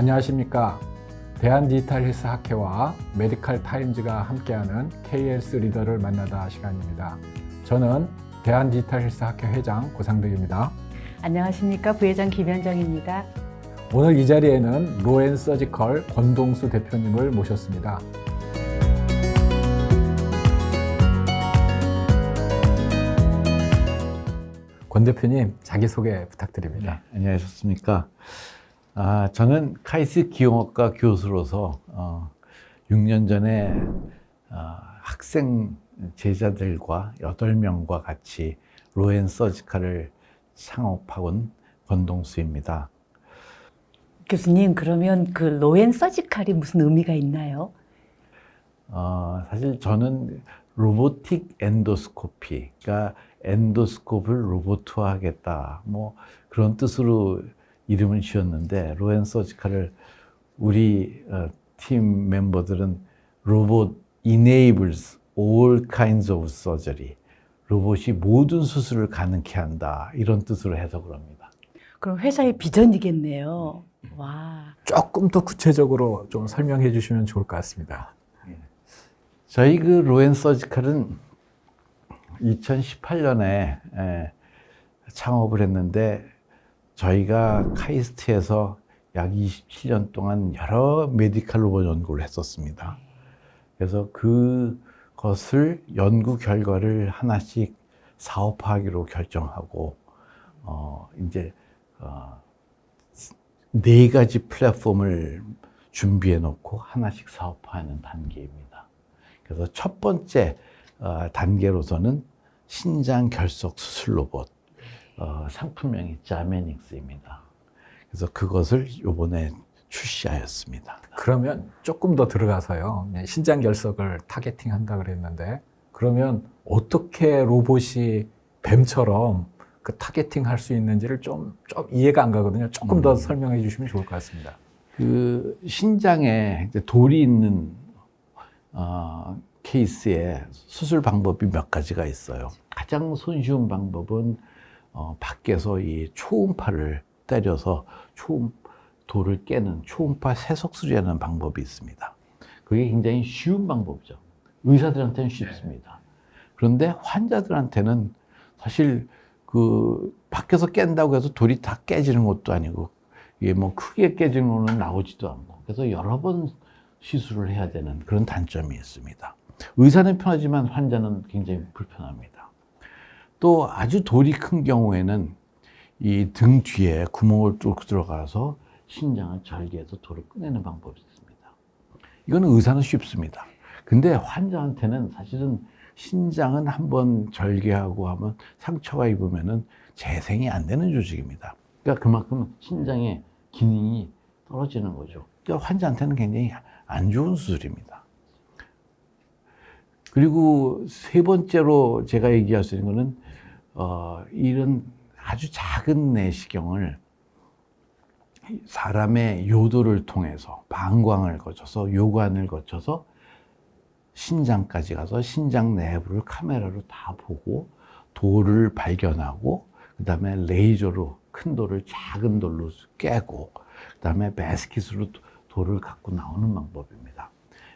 안녕하십니까. 대한디지털헬스학회와 메디컬 타임즈가 함께하는 KS 리더를 만나다 시간입니다. 저는 대한디지털헬스학회 회장 고상덕입니다. 안녕하십니까. 부회장 김현정입니다. 오늘 이 자리에는 로앤서지컬 권동수 대표님을 모셨습니다. 권 대표님, 자기소개 부탁드립니다. 네, 안녕하셨습니까? 저는 카이스트 기용학과 교수로서 6년 전에 학생 제자들과 8명과 같이 로앤서지컬을 창업한 권동수입니다. 교수님, 그러면 그 로앤서지컬이 무슨 의미가 있나요? 사실 저는 로보틱 엔도스코피, 그러니까 엔도스코프를 로봇화하겠다, 뭐 그런 뜻으로 이름을 지었는데, 로앤서지컬을 우리 팀 멤버들은 로봇 enables all kinds of surgery, 로봇이 모든 수술을 가능케 한다, 이런 뜻으로 해석을 합니다. 그럼 회사의 비전이겠네요. 와. 조금 더 구체적으로 좀 설명해 주시면 좋을 것 같습니다. 저희 그 로앤서지컬은 2018년에 창업을 했는데, 저희가 카이스트에서 약 27년 동안 여러 메디컬 로봇 연구를 했었습니다. 그래서 그것을 연구 결과를 하나씩 사업화하기로 결정하고, 이제 4가지 플랫폼을 준비해 놓고 하나씩 사업화하는 단계입니다. 그래서 첫 번째 단계로서는 신장 결석 수술 로봇, 상품명이 자메닉스입니다. 그래서 그것을 이번에 출시하였습니다. 그러면 조금 더 들어가서요. 신장 결석을 타겟팅한다 그랬는데, 그러면 어떻게 로봇이 뱀처럼 그 타겟팅 할 수 있는지를 좀 이해가 안 가거든요. 조금 더 설명해 주시면 좋을 것 같습니다. 그 신장에 이제 돌이 있는 케이스에 수술 방법이 몇 가지가 있어요. 가장 손쉬운 방법은 밖에서 이 초음파를 때려서 돌을 깨는 초음파 세속술이라는 방법이 있습니다. 그게 굉장히 쉬운 방법이죠. 의사들한테는 쉽습니다. 그런데 환자들한테는 사실 그 밖에서 깬다고 해서 돌이 다 깨지는 것도 아니고, 이게 뭐 크게 깨지는 거는 나오지도 않고, 그래서 여러 번 시술을 해야 되는 그런 단점이 있습니다. 의사는 편하지만 환자는 굉장히 불편합니다. 또 아주 돌이 큰 경우에는 이 등 뒤에 구멍을 뚫고 들어가서 신장을 절개해서 돌을 꺼내는 방법이 있습니다. 이거는 의사는 쉽습니다. 근데 환자한테는 사실은 신장은 한번 절개하고 하면 상처가 입으면은 재생이 안 되는 조직입니다. 그러니까 그만큼 신장의 기능이 떨어지는 거죠. 그러니까 환자한테는 굉장히 안 좋은 수술입니다. 그리고 세 번째로 제가 얘기할 수 있는 거는 이런 아주 작은 내시경을 사람의 요도를 통해서 방광을 거쳐서 요관을 거쳐서 신장까지 가서 신장 내부를 카메라로 다 보고 돌을 발견하고, 그 다음에 레이저로 큰 돌을 작은 돌로 깨고, 그 다음에 바스킷으로 돌을 갖고 나오는 방법입니다.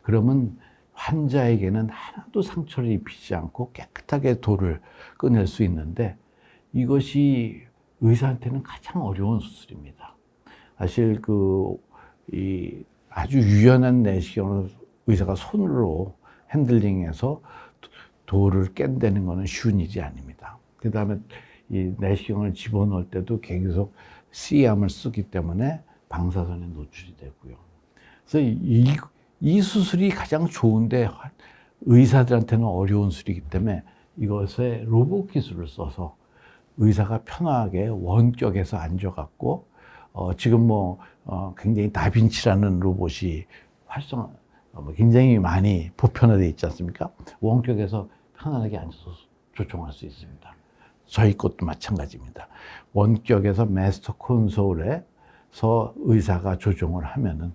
그러면 환자에게는 하나도 상처를 입히지 않고 깨끗하게 돌을 꺼낼 수 있는데, 이것이 의사한테는 가장 어려운 수술입니다. 사실 이 아주 유연한 내시경을 의사가 손으로 핸들링해서 돌을 깬다는 것은 쉬운 일이 아닙니다. 그 다음에 이 내시경을 집어넣을 때도 계속 C암을 쓰기 때문에 방사선에 노출이 되고요. 그래서 이 수술이 가장 좋은데 의사들한테는 어려운 수술이기 때문에 이것에 로봇 기술을 써서 의사가 편하게 원격에서 앉아갖고, 지금 굉장히 다빈치라는 로봇이 굉장히 많이 보편화되어 있지 않습니까? 원격에서 편안하게 앉아서 조종할 수 있습니다. 저희 것도 마찬가지입니다. 원격에서 마스터 콘솔에서 의사가 조종을 하면은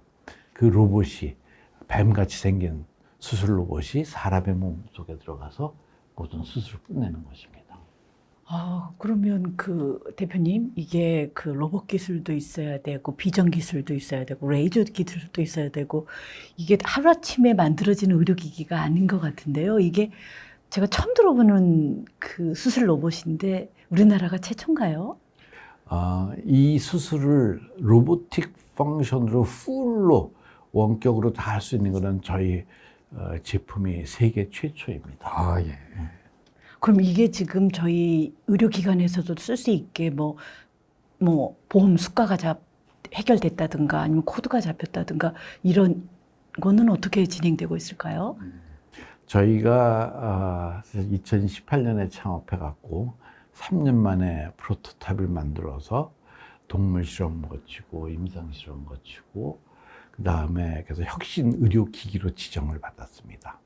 그 로봇이 뱀같이 생긴 수술 로봇이 사람의 몸 속에 들어가서 모든 수술을 끝내는 것입니다. 그러면 그 대표님, 이게 그 로봇 기술도 있어야 되고, 비전 기술도 있어야 되고, 레이저 기술도 있어야 되고, 이게 하루아침에 만들어지는 의료기기가 아닌 것 같은데요. 이게 제가 처음 들어보는 그 수술 로봇인데, 우리나라가 최초인가요? 이 수술을 로보틱 펑션으로 풀로 원격으로 다 할 수 있는 것은 저희 제품이 세계 최초입니다. 아, 예. 그럼 이게 지금 저희 의료기관에서도 쓸 수 있게 뭐 보험 수가가 해결됐다든가 아니면 코드가 잡혔다든가 이런 거는 어떻게 진행되고 있을까요? 저희가 2018년에 창업해갖고 3년 만에 프로토타입을 만들어서 동물 실험 거치고 임상 실험 거치고 그 다음에 그래서 혁신 의료기기로 지정을 받았습니다.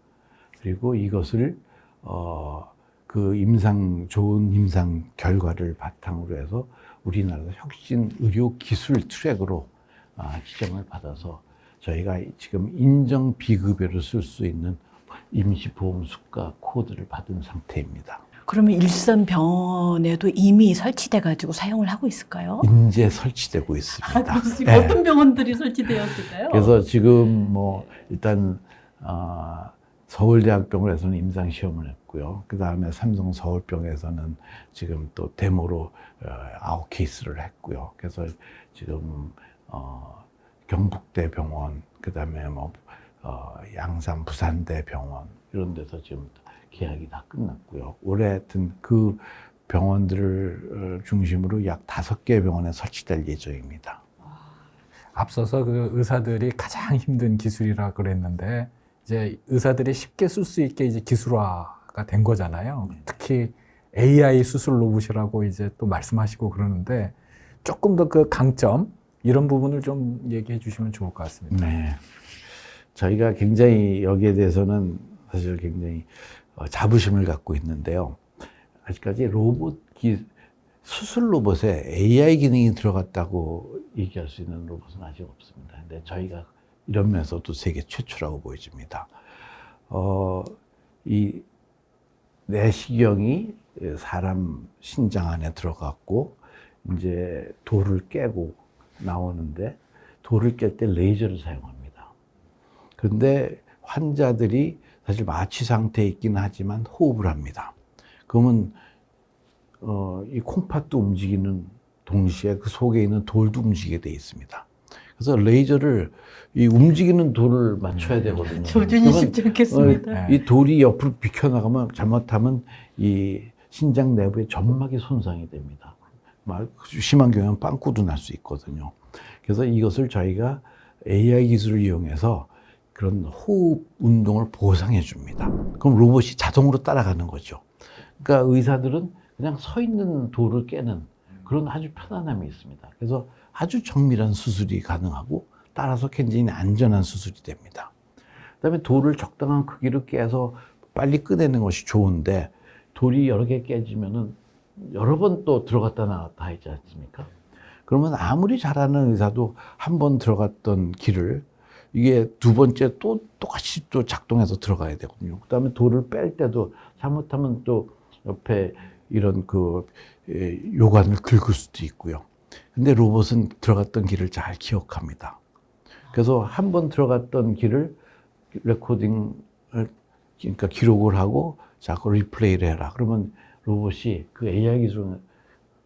그리고 이것을 좋은 임상 결과를 바탕으로 해서 우리나라에서 혁신 의료 기술 트랙으로 지정을 받아서 저희가 지금 인정 비급여로 쓸 수 있는 임시보험 수가 코드를 받은 상태입니다. 그러면 일선 병원에도 이미 설치돼 가지고 사용을 하고 있을까요? 이제 설치되고 있습니다. 그렇습니까? 네. 어떤 병원들이 설치되었을까요? 그래서 지금 일단 서울대학병원에서는 임상 시험을 했고요. 그 다음에 삼성 서울병원에서는 지금 또 데모로 9케이스를 했고요. 그래서 지금 경북대병원, 그 다음에 양산 부산대병원 이런 데서 지금 계약이 다 끝났고요. 올해 하여튼 그 병원들을 중심으로 약 5개 병원에 설치될 예정입니다. 앞서서 그 의사들이 가장 힘든 기술이라 그랬는데 이제 의사들이 쉽게 쓸 수 있게 이제 기술화가 된 거잖아요. 특히 AI 수술 로봇이라고 이제 또 말씀하시고 그러는데 조금 더 그 강점 이런 부분을 좀 얘기해 주시면 좋을 것 같습니다. 네. 저희가 굉장히 여기에 대해서는 사실 굉장히 자부심을 갖고 있는데요. 아직까지 수술 로봇에 AI 기능이 들어갔다고 얘기할 수 있는 로봇은 아직 없습니다. 근데 저희가 이런 면에서도 세계 최초라고 보여집니다. 이 내시경이 사람 신장 안에 들어갔고 이제 돌을 깨고 나오는데 돌을 깰 때 레이저를 사용합니다. 그런데 환자들이 사실 마취 상태에 있긴 하지만 호흡을 합니다. 그러면 이 콩팥도 움직이는 동시에 그 속에 있는 돌도 움직이게 돼 있습니다. 그래서 레이저를 이 움직이는 돌을 맞춰야 되거든요. 조준이 쉽지 않겠습니다. 이 돌이 옆으로 비켜나가면 잘못하면 이 신장 내부의 점막이 손상이 됩니다. 심한 경우는 빵꾸도 날 수 있거든요. 그래서 이것을 저희가 AI 기술을 이용해서 그런 호흡 운동을 보상해 줍니다. 그럼 로봇이 자동으로 따라가는 거죠. 그러니까 의사들은 그냥 서 있는 돌을 깨는 그런 아주 편안함이 있습니다. 그래서 아주 정밀한 수술이 가능하고 따라서 굉장히 안전한 수술이 됩니다. 그다음에 돌을 적당한 크기로 깨서 빨리 꺼내는 것이 좋은데 돌이 여러 개 깨지면은 여러 번 또 들어갔다 나갔다 하지 않습니까? 그러면 아무리 잘하는 의사도 한 번 들어갔던 길을 이게 두 번째 또 똑같이 또 작동해서 들어가야 되거든요. 그다음에 돌을 뺄 때도 잘못하면 또 옆에 이런 요관을 긁을 수도 있고요. 근데 로봇은 들어갔던 길을 잘 기억합니다. 그래서 한 번 들어갔던 길을 그러니까 기록을 하고 자꾸 리플레이를 해라. 그러면 로봇이 그 AI 기술을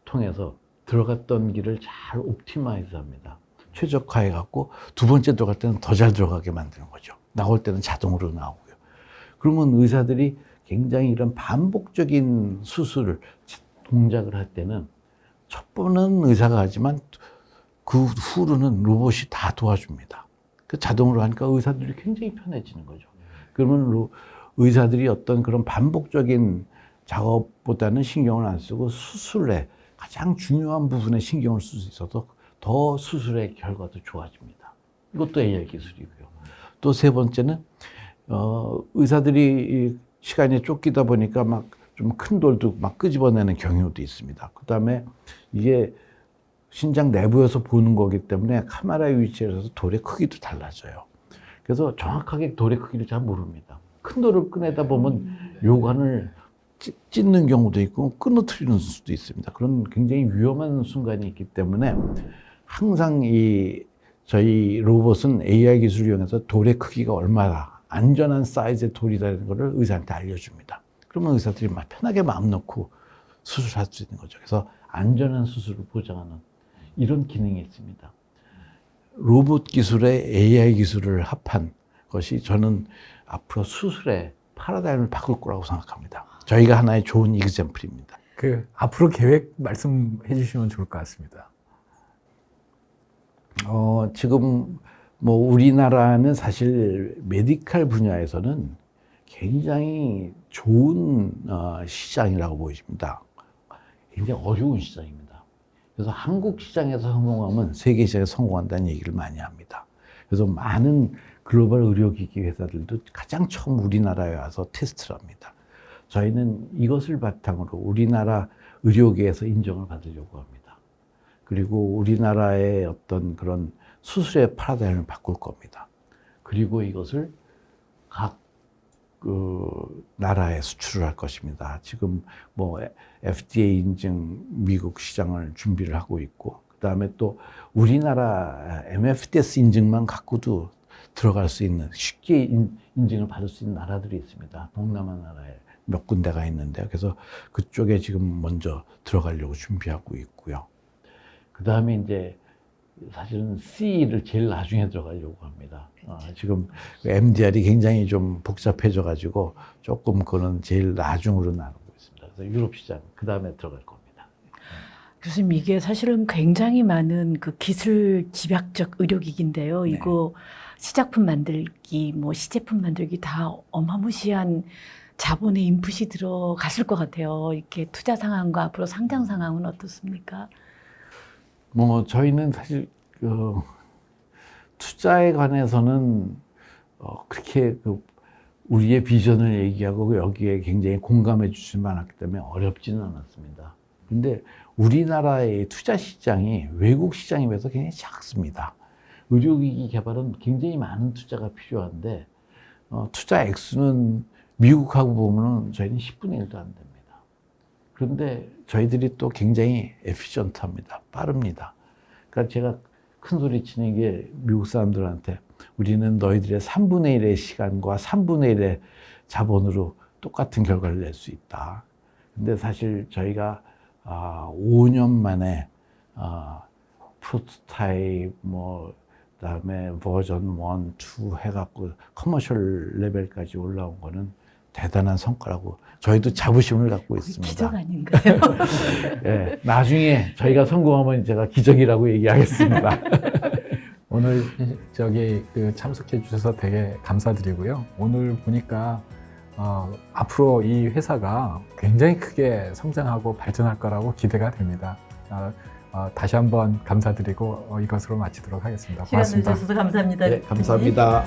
통해서 들어갔던 길을 잘 옵티마이즈 합니다. 최적화해 갖고 두 번째 들어갈 때는 더 잘 들어가게 만드는 거죠. 나올 때는 자동으로 나오고요. 그러면 의사들이 굉장히 이런 반복적인 수술을 동작을 할 때는 첫 번은 의사가 하지만 그 후로는 로봇이 다 도와줍니다. 그 자동으로 하니까 의사들이 굉장히 편해지는 거죠. 그러면 의사들이 어떤 그런 반복적인 작업보다는 신경을 안 쓰고 수술에 가장 중요한 부분에 신경을 쓸 수 있어서 더 수술의 결과도 좋아집니다. 이것도 AI 기술이고요. 또 세 번째는 의사들이 시간이 쫓기다 보니까 막 좀 큰 돌도 막 끄집어내는 경우도 있습니다. 그 다음에 이게 신장 내부에서 보는 거기 때문에 카메라의 위치에서 돌의 크기도 달라져요. 그래서 정확하게 돌의 크기를 잘 모릅니다. 큰 돌을 꺼내다 보면 요관을 찢는 경우도 있고 끊어뜨리는 수도 있습니다. 그런 굉장히 위험한 순간이 있기 때문에 항상 저희 로봇은 AI 기술을 이용해서 돌의 크기가 얼마나 안전한 사이즈의 돌이라는 것을 의사한테 알려줍니다. 그러면 의사들이 막 편하게 마음 놓고 수술할 수 있는 거죠. 그래서 안전한 수술을 보장하는 이런 기능이 있습니다. 로봇 기술에 AI 기술을 합한 것이 저는 앞으로 수술의 파라다임을 바꿀 거라고 생각합니다. 저희가 하나의 좋은 이그젬플입니다. 앞으로 계획 말씀해 주시면 좋을 것 같습니다. 지금 뭐 우리나라는 사실 메디칼 분야에서는 굉장히 좋은 시장이라고 보여집니다. 굉장히 어려운 시장입니다. 그래서 한국 시장에서 성공하면 세계 시장에서 성공한다는 얘기를 많이 합니다. 그래서 많은 글로벌 의료기기 회사들도 가장 처음 우리나라에 와서 테스트를 합니다. 저희는 이것을 바탕으로 우리나라 의료계에서 인정을 받으려고 합니다. 그리고 우리나라의 어떤 그런 수술의 파라다임을 바꿀 겁니다. 그리고 이것을 각 나라에 수출을 할 것입니다. 지금 뭐 FDA 인증 미국 시장을 준비를 하고 있고, 그 다음에 또 우리나라 MFDS 인증만 갖고도 들어갈 수 있는, 쉽게 인증을 받을 수 있는 나라들이 있습니다. 동남아 나라에 몇 군데가 있는데요. 그래서 그쪽에 지금 먼저 들어가려고 준비하고 있고요. 그 다음에 이제 사실은 C를 제일 나중에 들어가려고 합니다. 지금 MDR이 굉장히 좀 복잡해져가지고 조금 그거는 제일 나중으로 나누고 있습니다. 그래서 유럽 시장 그 다음에 들어갈 겁니다. 교수님, 이게 사실은 굉장히 많은 그 기술 집약적 의료기기인데요. 네. 이거 시작품 만들기, 뭐 시제품 만들기 다 어마무시한 자본의 인풋이 들어갔을 것 같아요. 이렇게 투자 상황과 앞으로 상장 상황은 어떻습니까? 뭐 저희는 사실 투자에 관해서는 그렇게 우리의 비전을 얘기하고 여기에 굉장히 공감해 주실 만하기 때문에 어렵지는 않았습니다. 근데 우리나라의 투자 시장이 외국 시장에 비해서 굉장히 작습니다. 의료기기 개발은 굉장히 많은 투자가 필요한데 투자 액수는 미국하고 보면은 저희는 10분의 1도 안 됩니다. 그런데 저희들이 또 굉장히 에피션트합니다. 빠릅니다. 그러니까 제가 큰 소리 치는 게 미국 사람들한테 우리는 너희들의 3분의 1의 시간과 3분의 1의 자본으로 똑같은 결과를 낼 수 있다. 근데 사실 저희가 5년 만에 프로토타입 그다음에 버전 1, 2 해갖고 커머셜 레벨까지 올라온 거는 대단한 성과라고 저희도 자부심을 갖고 있습니다. 기적 아닌가요? 네, 나중에 저희가 성공하면 제가 기적이라고 얘기하겠습니다. 오늘 참석해 주셔서 되게 감사드리고요. 오늘 보니까 앞으로 이 회사가 굉장히 크게 성장하고 발전할 거라고 기대가 됩니다. 다시 한번 감사드리고 이것으로 마치도록 하겠습니다. 시간 고맙습니다. 내주셔서 감사합니다. 네, 감사합니다.